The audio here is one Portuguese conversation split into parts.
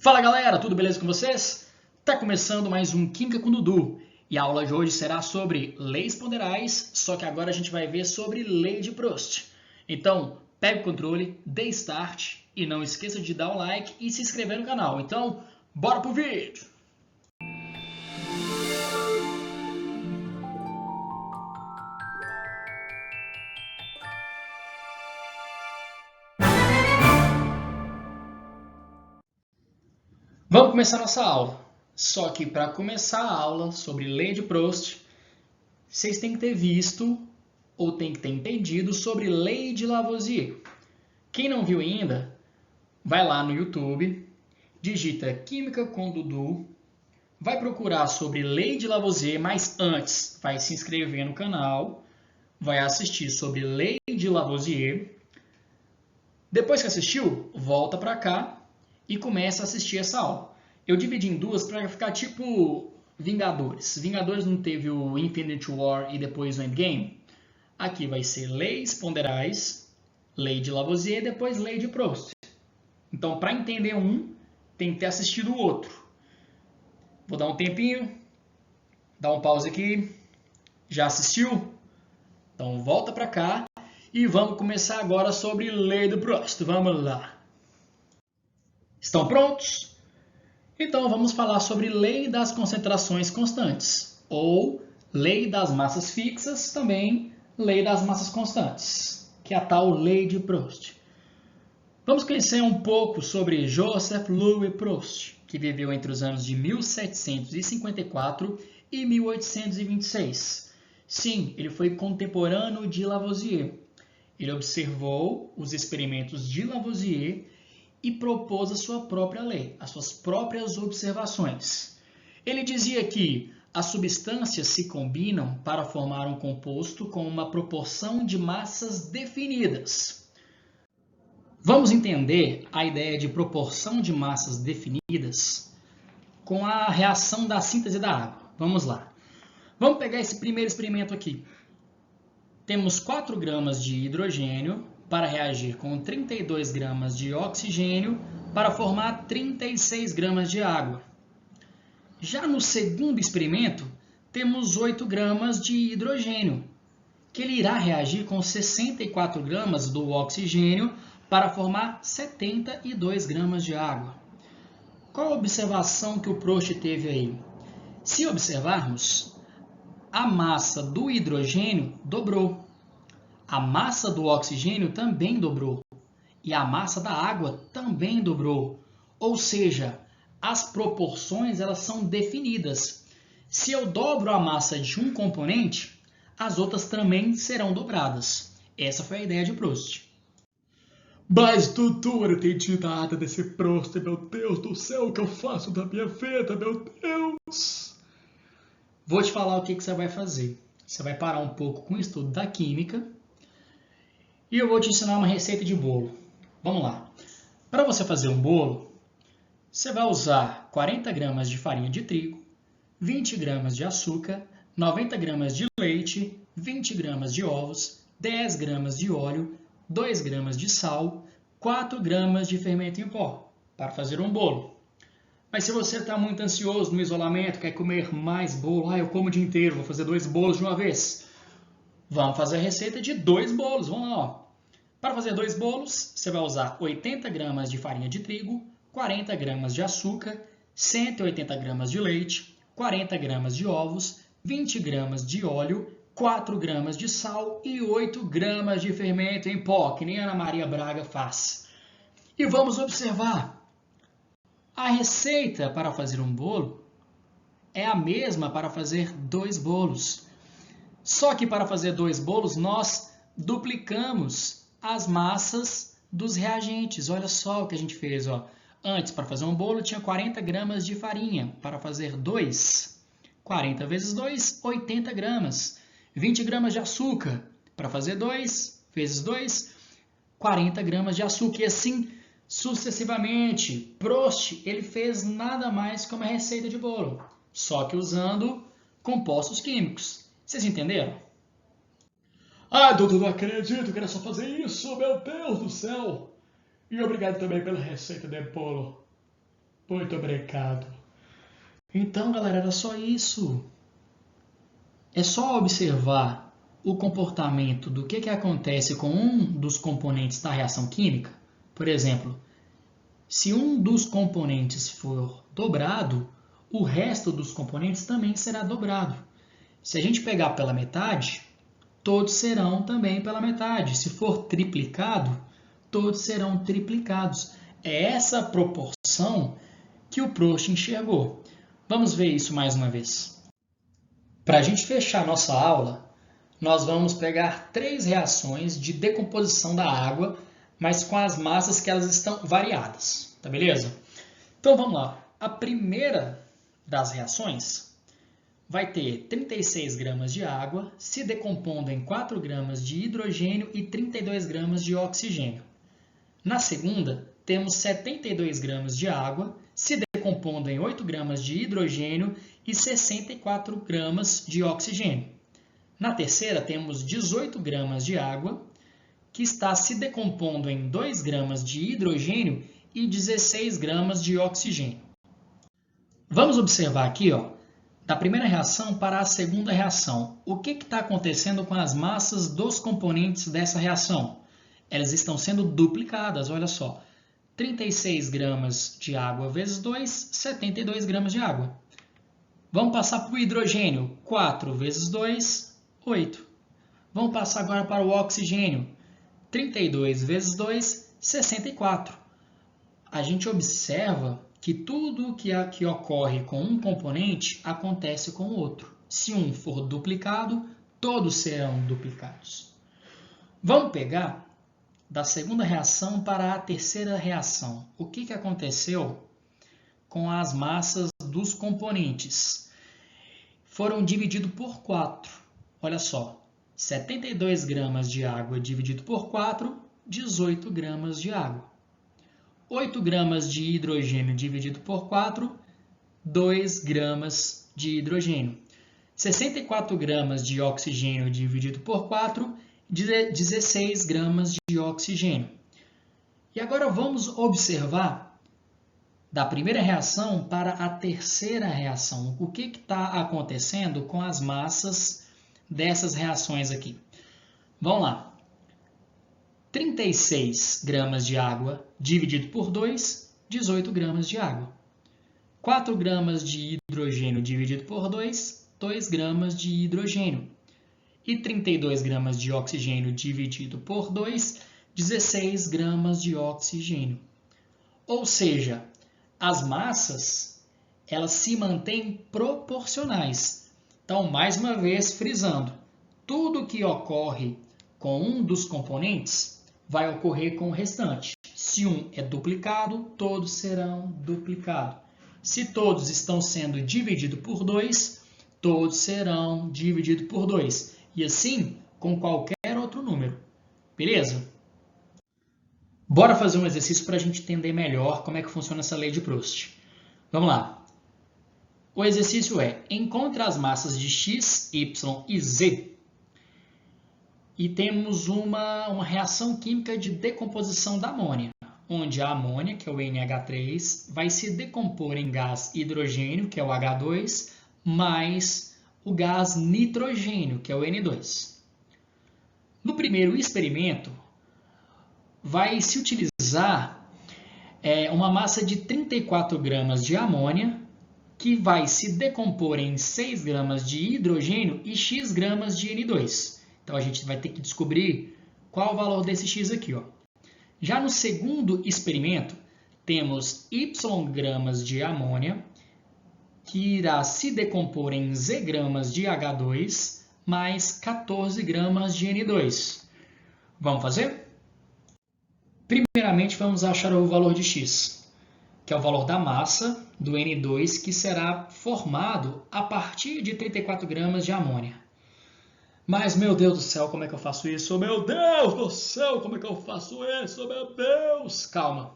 Fala galera, tudo beleza com vocês? Tá começando mais um Química com Dudu e a aula de hoje será sobre leis ponderais, só que agora a gente vai ver sobre lei de Prost. Então, pega o controle, dê start e não esqueça de dar o like e se inscrever no canal. Então, bora pro vídeo! Vamos começar nossa aula. Só que para começar a aula sobre lei de Prost, vocês têm que ter visto ou têm que ter entendido sobre lei de Lavoisier. Quem não viu ainda, vai lá no YouTube, digita Química com Dudu, vai procurar sobre lei de Lavoisier, mas antes vai se inscrever no canal, vai assistir sobre lei de Lavoisier. Depois que assistiu, volta para cá e começa a assistir essa aula. Eu dividi em duas para ficar tipo Vingadores. Vingadores não teve o Infinity War e depois o Endgame? Aqui vai ser leis ponderais, lei de Lavoisier e depois lei de Prost. Então, para entender um, tem que ter assistido o outro. Vou dar um tempinho, dar um pause aqui. Já assistiu? Então, volta para cá e vamos começar agora sobre lei de Prost. Vamos lá. Estão prontos? Então, vamos falar sobre lei das concentrações constantes, ou lei das massas fixas, também lei das massas constantes, que é a tal lei de Prost. Vamos conhecer um pouco sobre Joseph Louis Prost, que viveu entre os anos de 1754 e 1826. Sim, ele foi contemporâneo de Lavoisier. Ele observou os experimentos de Lavoisier e propôs a sua própria lei, as suas próprias observações. Ele dizia que as substâncias se combinam para formar um composto com uma proporção de massas definidas. Vamos entender a ideia de proporção de massas definidas com a reação da síntese da água. Vamos lá. Vamos pegar esse primeiro experimento aqui. Temos 4 gramas de hidrogênio para reagir com 32 gramas de oxigênio para formar 36 gramas de água. Já no segundo experimento, temos 8 gramas de hidrogênio, que ele irá reagir com 64 gramas do oxigênio para formar 72 gramas de água. Qual a observação que o Prost teve aí? Se observarmos, a massa do hidrogênio dobrou. A massa do oxigênio também dobrou. E a massa da água também dobrou. Ou seja, as proporções elas são definidas. Se eu dobro a massa de um componente, as outras também serão dobradas. Essa foi a ideia de Prost. Mas, Dudu, eu não entendi nada desse Prost, meu Deus do céu, o que eu faço da minha vida, meu Deus! Vou te falar o que você vai fazer. Você vai parar um pouco com o estudo da química e eu vou te ensinar uma receita de bolo. Vamos lá. Para você fazer um bolo, você vai usar 40 gramas de farinha de trigo, 20 gramas de açúcar, 90 gramas de leite, 20 gramas de ovos, 10 gramas de óleo, 2 gramas de sal, 4 gramas de fermento em pó, para fazer um bolo. Mas se você está muito ansioso no isolamento, quer comer mais bolo, eu como o dia inteiro, vou fazer 2 bolos de uma vez. Vamos fazer a receita de 2 bolos, vamos lá. Ó. Para fazer 2 bolos, você vai usar 80 gramas de farinha de trigo, 40 gramas de açúcar, 180 gramas de leite, 40 gramas de ovos, 20 gramas de óleo, 4 gramas de sal e 8 gramas de fermento em pó, que nem a Ana Maria Braga faz. E vamos observar. A receita para fazer um bolo é a mesma para fazer 2 bolos. Só que para fazer 2 bolos, nós duplicamos as massas dos reagentes. Olha só o que a gente fez. Ó. Antes, para fazer um bolo, tinha 40 gramas de farinha. Para fazer 2, 40 vezes 2, 80 gramas. 20 gramas de açúcar. Para fazer 2 vezes 2, 40 gramas de açúcar. E assim sucessivamente. Prost ele fez nada mais que uma receita de bolo, só que usando compostos químicos. Vocês entenderam? Dudu, não acredito que era só fazer isso, meu Deus do céu! E obrigado também pela receita de bolo. Muito obrigado. Então, galera, era só isso. É só observar o comportamento do que acontece com um dos componentes da reação química. Por exemplo, se um dos componentes for dobrado, o resto dos componentes também será dobrado. Se a gente pegar pela metade, todos serão também pela metade. Se for triplicado, todos serão triplicados. É essa proporção que o Proust enxergou. Vamos ver isso mais uma vez. Para a gente fechar nossa aula, nós vamos pegar 3 reações de decomposição da água, mas com as massas que elas estão variadas, tá beleza? Então vamos lá. A primeira das reações vai ter 36 gramas de água se decompondo em 4 gramas de hidrogênio e 32 gramas de oxigênio. Na segunda, temos 72 gramas de água se decompondo em 8 gramas de hidrogênio e 64 gramas de oxigênio. Na terceira, temos 18 gramas de água que está se decompondo em 2 gramas de hidrogênio e 16 gramas de oxigênio. Vamos observar aqui, da primeira reação para a segunda reação. O que está acontecendo com as massas dos componentes dessa reação? Elas estão sendo duplicadas, olha só. 36 gramas de água vezes 2, 72 gramas de água. Vamos passar para o hidrogênio. 4 vezes 2, 8. Vamos passar agora para o oxigênio. 32 vezes 2, 64. A gente observa que tudo que ocorre com um componente acontece com o outro. Se um for duplicado, todos serão duplicados. Vamos pegar da segunda reação para a terceira reação. O que aconteceu com as massas dos componentes? Foram divididos por 4. Olha só, 72 gramas de água dividido por 4, 18 gramas de água. 8 gramas de hidrogênio dividido por 4, 2 gramas de hidrogênio. 64 gramas de oxigênio dividido por 4, 16 gramas de oxigênio. E agora vamos observar da primeira reação para a terceira reação. O que está acontecendo com as massas dessas reações aqui? Vamos lá. 36 gramas de água dividido por 2, 18 gramas de água. 4 gramas de hidrogênio dividido por 2, 2 gramas de hidrogênio. E 32 gramas de oxigênio dividido por 2, 16 gramas de oxigênio. Ou seja, as massas elas se mantêm proporcionais. Então, mais uma vez, frisando, tudo que ocorre com um dos componentes vai ocorrer com o restante. Se um é duplicado, todos serão duplicados. Se todos estão sendo divididos por 2, todos serão divididos por 2. E assim, com qualquer outro número. Beleza? Bora fazer um exercício para a gente entender melhor como é que funciona essa lei de Proust. Vamos lá. O exercício é: encontre as massas de X, Y e Z. E temos uma reação química de decomposição da amônia, onde a amônia, que é o NH3, vai se decompor em gás hidrogênio, que é o H2, mais o gás nitrogênio, que é o N2. No primeiro experimento, vai se utilizar uma massa de 34 gramas de amônia, que vai se decompor em 6 gramas de hidrogênio e X gramas de N2. Então, a gente vai ter que descobrir qual o valor desse X aqui. Já no segundo experimento, temos Y gramas de amônia, que irá se decompor em Z gramas de H2, mais 14 gramas de N2. Vamos fazer? Primeiramente, vamos achar o valor de X, que é o valor da massa do N2, que será formado a partir de 34 gramas de amônia. Mas, meu Deus do céu, como é que eu faço isso? Meu Deus do céu, como é que eu faço isso? Meu Deus! Calma.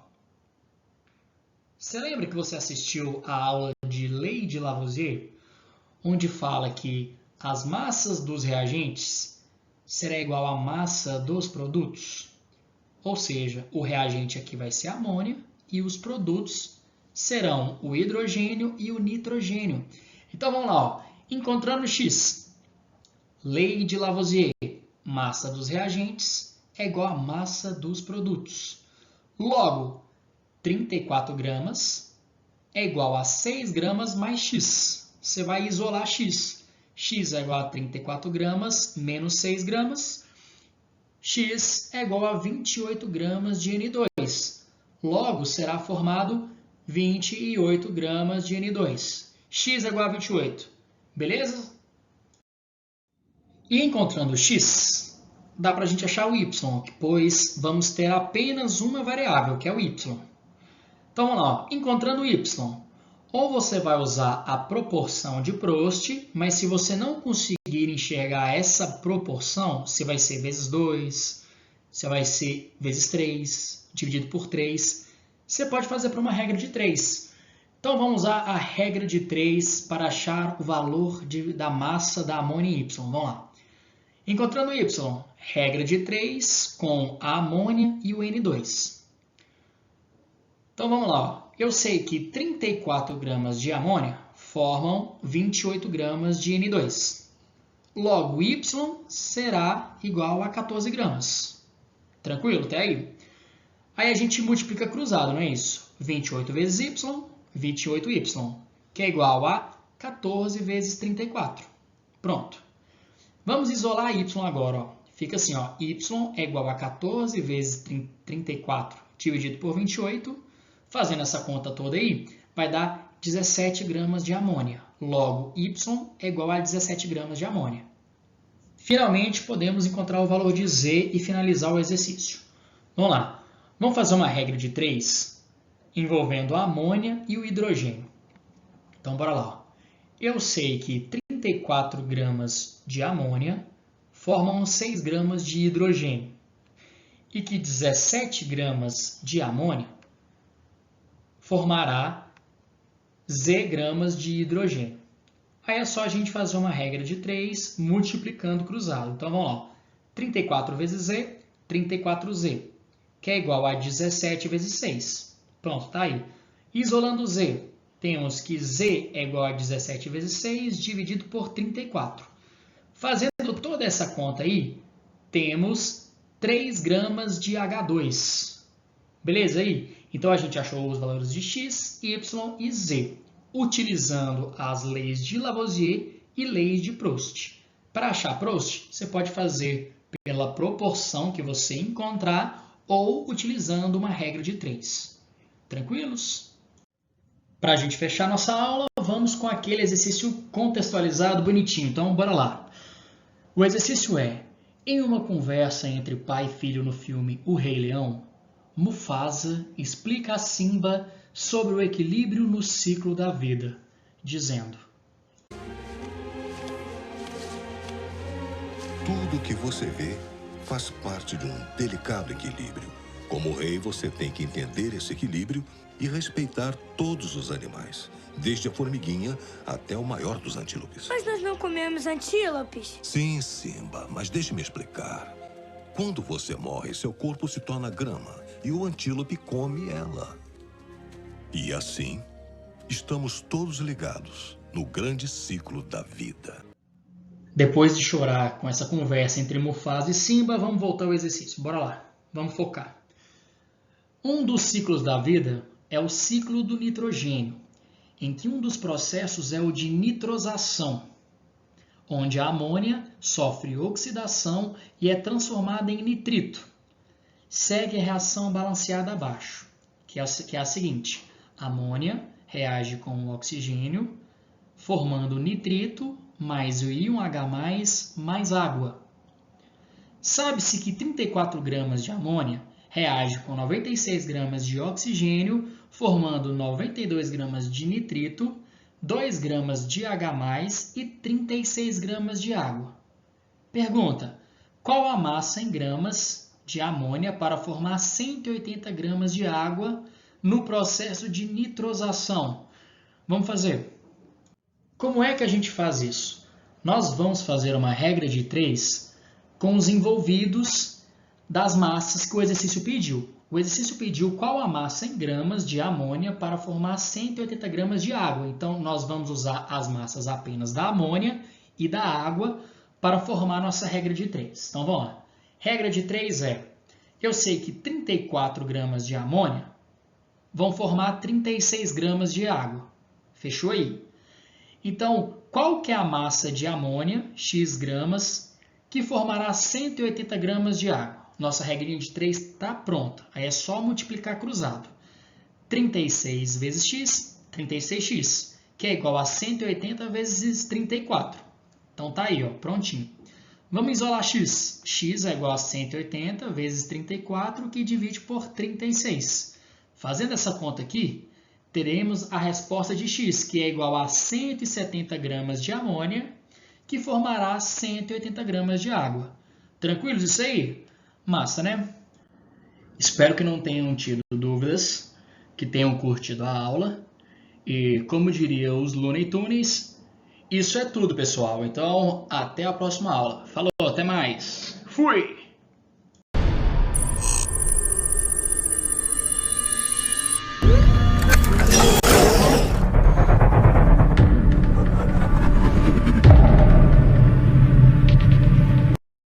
Você lembra que você assistiu a aula de Lei de Lavoisier, onde fala que as massas dos reagentes será igual à massa dos produtos? Ou seja, o reagente aqui vai ser amônia e os produtos serão o hidrogênio e o nitrogênio. Então vamos lá, ó. Encontrando X, lei de Lavoisier, massa dos reagentes é igual à massa dos produtos. Logo, 34 gramas é igual a 6 gramas mais X. Você vai isolar X. X é igual a 34 gramas menos 6 gramas. X é igual a 28 gramas de N2. Logo, será formado 28 gramas de N2. X é igual a 28. Beleza? E encontrando X, dá para a gente achar o Y, pois vamos ter apenas uma variável, que é o Y. Então, vamos lá. Ó. Encontrando Y, ou você vai usar a proporção de Prost, mas se você não conseguir enxergar essa proporção, se vai ser vezes 2, se vai ser vezes 3, dividido por 3, você pode fazer por uma regra de 3. Então, vamos usar a regra de 3 para achar o valor da massa da amônia em Y. Vamos lá. Encontrando Y, regra de 3 com a amônia e o N2. Então, vamos lá. Ó. Eu sei que 34 gramas de amônia formam 28 gramas de N2. Logo, Y será igual a 14 gramas. Tranquilo até aí? Aí a gente multiplica cruzado, não é isso? 28 vezes Y, 28Y, que é igual a 14 vezes 34. Pronto. Vamos isolar Y agora. Ó. Fica assim, ó, Y é igual a 14 vezes 34 dividido por 28. Fazendo essa conta toda aí, vai dar 17 gramas de amônia. Logo, Y é igual a 17 gramas de amônia. Finalmente, podemos encontrar o valor de Z e finalizar o exercício. Vamos lá. Vamos fazer uma regra de 3 envolvendo a amônia e o hidrogênio. Então, bora lá. Eu sei que 34 gramas de amônia formam 6 gramas de hidrogênio e que 17 gramas de amônia formará Z gramas de hidrogênio. Aí é só a gente fazer uma regra de 3 multiplicando cruzado. Então, vamos lá. 34 vezes Z, 34Z, que é igual a 17 vezes 6. Pronto, tá aí. Isolando Z, temos que Z é igual a 17 vezes 6 dividido por 34. Fazendo toda essa conta aí, temos 3 gramas de H2. Beleza aí? Então, a gente achou os valores de X, Y e Z, utilizando as leis de Lavoisier e leis de Prost. Para achar Prost, você pode fazer pela proporção que você encontrar ou utilizando uma regra de 3. Tranquilos? Para a gente fechar nossa aula, vamos com aquele exercício contextualizado bonitinho. Então, bora lá. O exercício é: em uma conversa entre pai e filho no filme O Rei Leão, Mufasa explica a Simba sobre o equilíbrio no ciclo da vida, dizendo: tudo que você vê faz parte de um delicado equilíbrio. Como rei, você tem que entender esse equilíbrio e respeitar todos os animais, desde a formiguinha até o maior dos antílopes. Mas nós não comemos antílopes. Sim, Simba, mas deixe-me explicar. Quando você morre, seu corpo se torna grama e o antílope come ela. E assim, estamos todos ligados no grande ciclo da vida. Depois de chorar com essa conversa entre Mufasa e Simba, vamos voltar ao exercício. Bora lá, vamos focar. Um dos ciclos da vida é o ciclo do nitrogênio, em que um dos processos é o de nitrosação, onde a amônia sofre oxidação e é transformada em nitrito. Segue a reação balanceada abaixo, que é a seguinte: a amônia reage com o oxigênio, formando nitrito mais o íon H+, mais água. Sabe-se que 34 gramas de amônia reage com 96 gramas de oxigênio, formando 92 gramas de nitrito, 2 gramas de H+, e 36 gramas de água. Pergunta: qual a massa em gramas de amônia para formar 180 gramas de água no processo de nitrosação? Vamos fazer. Como é que a gente faz isso? Nós vamos fazer uma regra de 3 com os envolvidos das massas que o exercício pediu. O exercício pediu qual a massa em gramas de amônia para formar 180 gramas de água. Então, nós vamos usar as massas apenas da amônia e da água para formar nossa regra de 3. Então, vamos lá. Regra de 3 é, eu sei que 34 gramas de amônia vão formar 36 gramas de água. Fechou aí? Então, qual que é a massa de amônia, x gramas, que formará 180 gramas de água? Nossa regrinha de 3 está pronta. Aí é só multiplicar cruzado. 36 vezes x, 36x, que é igual a 180 vezes 34. Então tá aí, ó, prontinho. Vamos isolar x. X é igual a 180 vezes 34, que divide por 36. Fazendo essa conta aqui, teremos a resposta de x, que é igual a 170 gramas de amônia, que formará 180 gramas de água. Tranquilos isso aí? Massa, né? Espero que não tenham tido dúvidas, que tenham curtido a aula. E, como diria os Looney Tunes, isso é tudo, pessoal. Então, até a próxima aula. Falou, até mais. Fui!